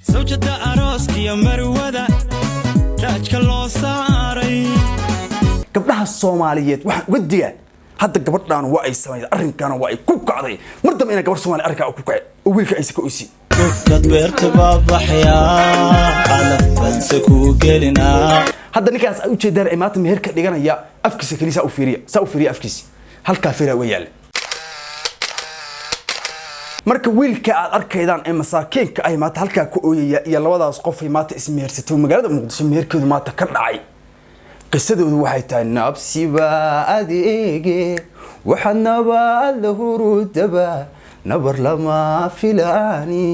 زوجة أروسكي يا مروة راجك الله صاري gabdhaha Soomaaliyeed waxaan uga digaa hadda gabadhan waa ay sameeyay arrinkan waa ay ku kacday mardam ina gabar Soomaali arrinka ku kacay oo wiilka ay soo oysii dad beerta baabaxya qalafan gelina hadda ninkaas ay u jeedaan ay maanta meherka dhiganaya afkiisa kaliisa u fiiriya afkiisa halka fiira way yaal marka wiilka aad arkaydaan ee masaakiinka ay maanta halka ku ooyaya iyo labadaas qof ay maanta ismeersato magaalada Muqdisho meherkeedu maanta ka dhacay qisadoodu waxay tahay nabsiba adeege waxnaba lahurudaba nabar lama filani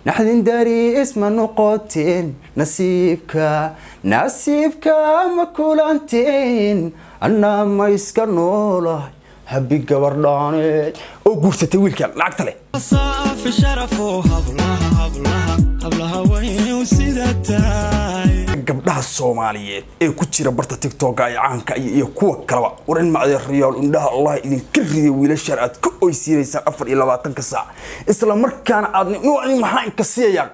naxdin dari isma noqoteen nasiibka ma kulanteen anna ma iska noolahay habi gabardhaaneed oo guursatay wiilkan lacagta leh صافي شرفه hablaha weyn u sidaatay gabdhaha Soomaaliyeed ee ku jira barta TikTok ay caanka iyo kuwa kale waran macday riyaal indhaha Allah idin kiriyo wiilasha aad ka oysiinaysan 24 saac isla markaana aad noocan maxaa ka siiyay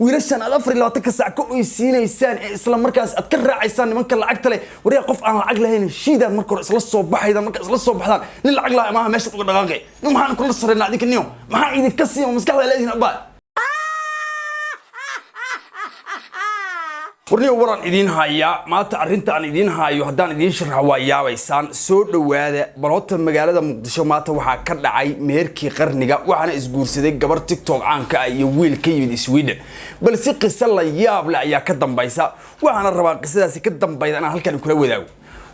wiilashan aad 24 saac ka oysiinaysaan isla markaas aad ka raacaysaan nimanka lacagta leh wariya qof aan lacag lahayn shiidaan marka hore isla soo baxayda marka isla soo baxdaan nin lacag laa ma meesha uga dhaqaaqay maxaan kula sareynaa adinka niyo maxaa idin ka siiyay maskaxda leedin abaa warniyo waran idin haya maanta arinta aan idin hayo hadaan idin sharax waa yaabaysaan soo dhawaada balota magaalada Muqdisho maanta waxa ka dhacay meherkii qarniga waxaana isguursaday gabar TikTok caanka ah iyo wiil ka yimid Sweden balse qisa la yaab leh ayaa ka dambaysa waxaana rabaa qisadaasi ka dambayda inaan halkan kula wadaago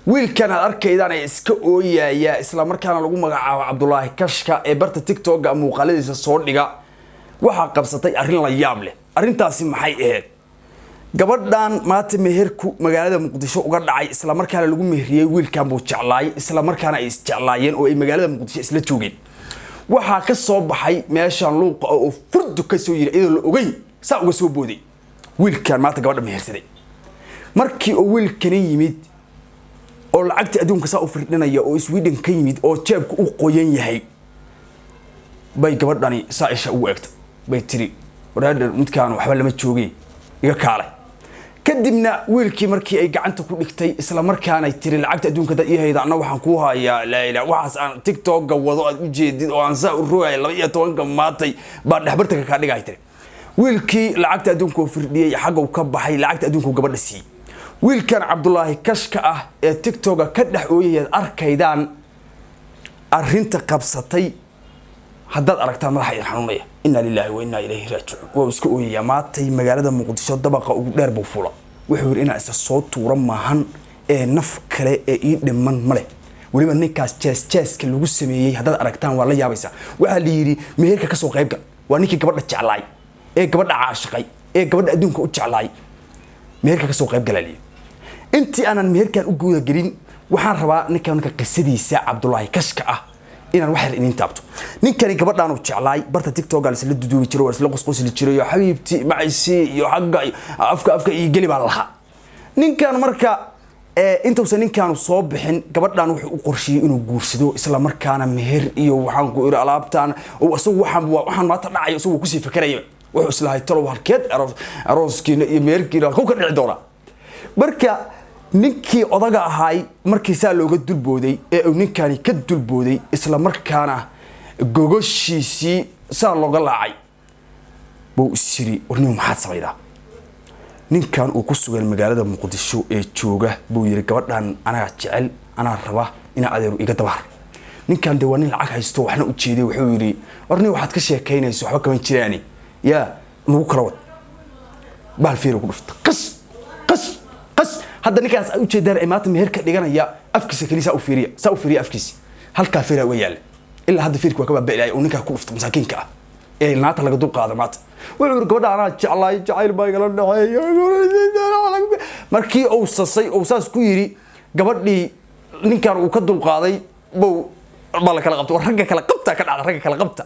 wiilkan aad arkaydaan ay iska ooyaya isla markaana lagu magacaabo Cabdullaahi Kashka ee barta TikTok muuqaaladiisa soo dhiga waxa qabsatay arrin la yaab leh arrintaasi maxay ahayd gabadhan maanta meherku magaalada Muqdisho uga dhacay isla markaana lagu meheriyay wiilkan buu jeclaay isla markaana ay isjeclaayeen oo ay magaalada Muqdisho isla joogeen waxa ka soo baxay meeshan luuqa oo furdu ka soo yiri idoo la ogay saa uga soo booday wiilkan maanta gabadha mehersaday markii uu wiilkan yimid oo lacagta adduunka saa u firdhinaya oo Sweden ka yimid oo jeebku u qoyan yahay bay gabadhani saaisha ugu eegtay bay tiri waraadar midkaan waxba lama joogay iga kaalay kadibna wiilkii markii ay gacanta ku dhigtay isla markaana ay tiri lacagta adduunka dad ii hayda anna waxaan ku hayaa la ilaa waxaas aan TikTok wado aad u jeedid oo aan saa u roogay 12 maatay baa dhaxbarta ka dhigay tiri wiilkii lacagta adduunka u firdhiyay xaq uu ka baxay lacagta adduunka gabadha si wiilkan Cabdullaahi Kashka ah ee TikTok ka dhax ooyay arkaydaan arrinta qabsatay haddaad aragtaan madaxa xanuunaya inna lillahi wa inna ilayhi raaji'uun waa isku ooyaya maantay magaalada Muqdisho dabaqa ugu dheer buu fuula wuxuu yiri inaa isa soo tuura maahan ee naf kale ee ii dhiman male waliba ninkaas jeeska lagu sameeyay haddaad aragtaan waa la yaabaysa waxa la yiri meherka ka soo qaybgal waa ninkii gabadha jeclaay ee gabadha caashiqay ee gabadha adduunka u jeclaay meherka ka soo qaybgalay intii aanan meherkan u guuda gelin waxaan rabaa ninkan qisadiisa Cabdullaahi Kashka ah inaan wax yar idin taabto ninkani gabadhan uu jeclaay barta TikTok gal isla duduubi jiray isla qosqosli jiray xabiibti macaysi iyo xagga afka iyo gali baa laha ninkan marka intuusan ninkan soo bixin gabadhan wuxuu u qorshiyay inuu guursado isla markaana meher iyo waxaan ku iri alaabtan oo asagu waxaan maanta dhacayo asagu ku sii fikirayo wuxuu islaahay talo halkeed arooskiina iyo meherkiina ku ka dhici doona marka ninkii odaga ahay markii saa looga dulbooday ee uu ninkani ka dulbooday isla markaana gogoshiisii saa looga laacay buu isiri warniyo maxaad samaydaa ninkan uu ku sugan magaalada Muqdisho ee jooga buu yiri gabadhan anaga jecel anaa raba ina adeeru iga dabar ninkan deewaan lacag haysto waxna u jeeday wuxuu yiri warniyo waxaad ka sheekaynayso waxba kama jiraani yaa nugu kala wad bal fiiro ku dhufta qas hadda ninkaas ay u jeedaan ay maanta meherka dhiganaya afkiisa kaliisa u fiiriya afkiisa halka fiira way yaal illa hadda fiirku waa ka baabilay oo ninka ku dhufta masaakiinka ah ee naata laga dul qaado maanta wuxuu gabadha ana jacayl baa igala dhaxay markii uu sasay oo saas ku yiri gabadhii ninkan uu ka dul qaaday bal kala qabto ragga kala qabta ka dhacda ragga kala qabta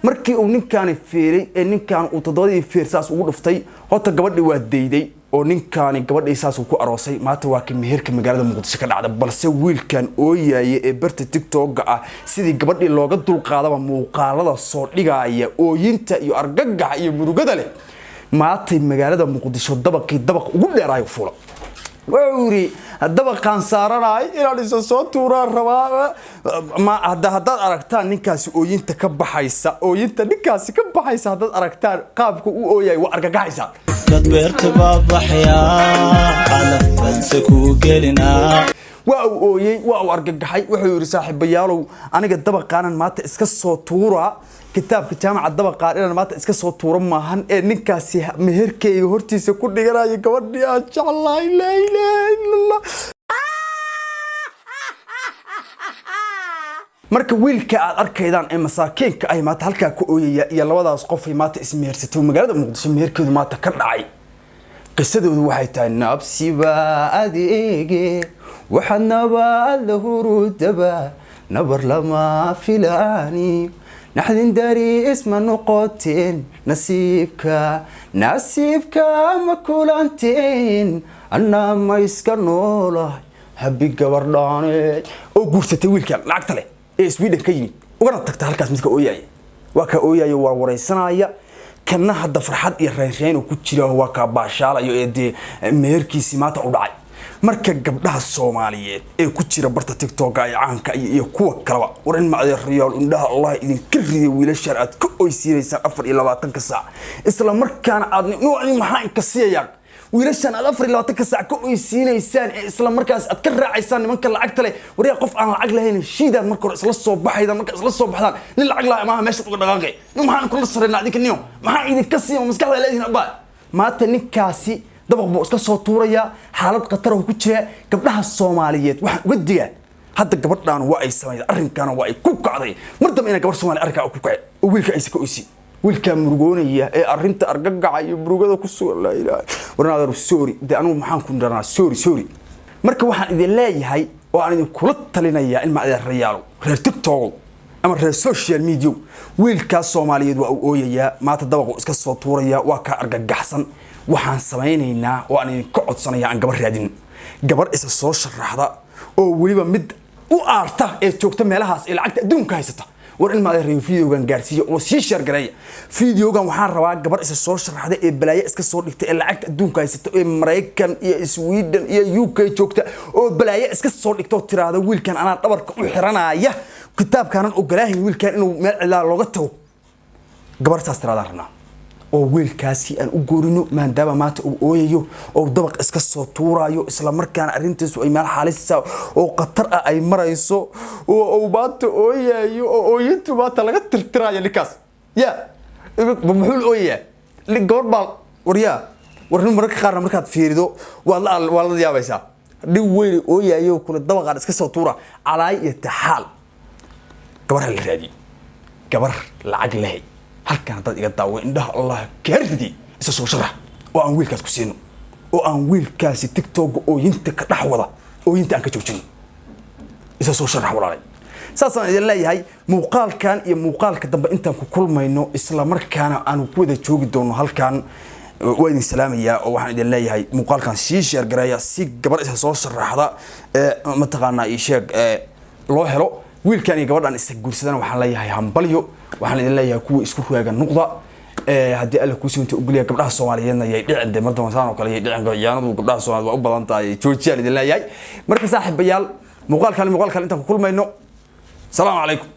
markii uu ninkan fiiray ee ninkan uu todobadii fiirsaas ugu dhuftay hota gabadhii waa deeyday oo ninkaani gabadha isaas ku aroosay maanta waa ka meherka magaalada Muqdisho ka dhacda balse wiilkan ooyay ee barta TikTok ah sidii gabadhii looga dul qaadaba muuqaalada soo dhigaya ooyinta iyo argagaxa iyo murugada leh maatay magaalada muqdisho dabaqii dabaq ugu dheeraayo fuula وعوري الدبقان سارناي إلى لسه تورا روا ما هذا أركتان نكاس أوين تكبحيسا أوين تنكاس كبحيسا هذا أركتان قابك أويا وأرجع حيسا dadbeerta baabaxaya calafadsaku gelina waa argagaxay wuxuu yiri saaxiibayaalow aniga dabaqaanan maanta iska soo tuura kitaabka jaamacada dabaqaan inaan maanta iska soo tuura maahan ee ninkaasi meherkeyga hortiisa ku dhiganayo gabadhii aan jeclahay la ilaaha illallah marka wiilka aad arkaydaan ee masaakiinka ay maanta halka ku ooyaya iyo labadaas qof ay maanta ismeersatay magaalada muqdisho meherkeedu maanta ka dhacay qisadoodu waxay tahay nabsiba adeege waxnaba lahurudaba nabar lama filani naxdin dari isma noqoteen nasiibka ma kulanteen anna ma iska noolahay habi gabardhaane oo guursatay wiilkan lacagta leh ee Sweden ka yimid ugana tagta halkaas midka ooyay waa ka ooyay warwareysanaya kana hadda farxad iyo reereen ku jira waa ka baashaalayo ee meherkiisi maanta u dhacay marka gabdhaha Soomaaliyeed ee ku jira barta TikTok ay caanka iyo kuwa kale waran macday riyaal indhaha Allah idin kiriyo wiilasha aad ku oysiinaysan 24 saac isla markaana aad nooci maxaa in ka siiyay wiilashan aad 24 saac ku oysiinaysaan isla markaas aad ka raacaysaan nimanka lacagta leh wariya qof aan lacag lahayn shiidaan marka hore isla soo baxayda marka isla soo baxdaan nin lacag la ma meesha uga dhaqaaqay maxaan kula sareynaa idinka niyo maxaa idin ka siiyo maskaxda leedin abaa maanta ninkaasi dabaq buu iska soo tuuraya xaalad qatar oo ku jira gabdhaha Soomaaliyeed waxaan uga digaa hadda gabadhan waa ay sameeyay arrinkan waa ay ku kacday martaba in gabar Soomaali arka ku kacay oo wiilka ay iska oysi wiilka murugoonaya ee arrinta argagacayo murugada ku soo la ilaahay warnaadar sorry de anu maxaan ku dharaa sorry marka waxaan idin leeyahay oo aan idin kula talinayaa in ma adeer riyaalo reer TikTok ama reer social media wiilka Soomaaliyeed waa uu ooyaya maanta dabaq iska soo tuuraya waa ka argagaxsan waxaan sameeynaa oo aan idin ka codsanayaa aan gabar raadin gabar isa soo sharaxda oo waliba mid u aarta ee joogta meelahaas ee lacagta adduunka haysata war in ma ay videogan gaarsiiyo oo si share gareeya videogan waxaan rabaa gabar isa soo sharaxda ee balaayo iska soo dhigtay ee lacagta adduunka haysata ee Mareykan iyo Sweden iyo UK joogta oo balaayo iska soo dhigto tiraada wiilkan ana dhabarka u xiranaya kitaabkaanan ogolaahin wiilkan inuu meel cilaa looga tago gabartaas tiraada rabnaa oo wiilkaasi aan u goorino maadaama maanta uu ooyayo oo dabaq iska soo tuurayo isla markaana arintiisu ay meel xaalisa oo qatar ah ay marayso oo baanta ooyayo oo ooyintu baanta laga tirtirayo ninkaas ya muxuu ooyaya gorbal wariya warna marka qaarna markaad fiirido waa la yaabaysaa dib weyn ooyayo kula dabaqan iska soo tuura calaay iyo taxal gabar la raadi gabar lacag leh halkan dad iga daawo indhaha Allah kaaridi isa soo sharax oo aan wiilkaas ku siino oo aan wiilkaasi TikTok oo inta ka dhaxwada oo inta aan ka joojin isa soo sharax walaalay saasan idin leeyahay muuqaalkan iyo muuqaalka dambe intaan ku kulmayno isla markaana aan ku wada joogi doono halkan waa idin salaamaya oo waxaan idin leeyahay muuqaalkan si share gareeya si gabar isa soo sharaxda ma taqaana ii sheeg loo helo wiilkan iyo gabadhan isa guursadana waxaan leeyahay hambalyo waxaan idin leeyahay kuwa isku ruuga noqda hadii alla ku siinta u galiya gabdhaha Soomaaliyeedna ay dhicin martaba saan oo kale ay dhicin go'yaanadu gabdhaha Soomaaliyeed waa u badan tahay joojiyaan idin leeyahay marka saaxiibayaal muuqaalkan intaan ku kulmayno salaam alaykum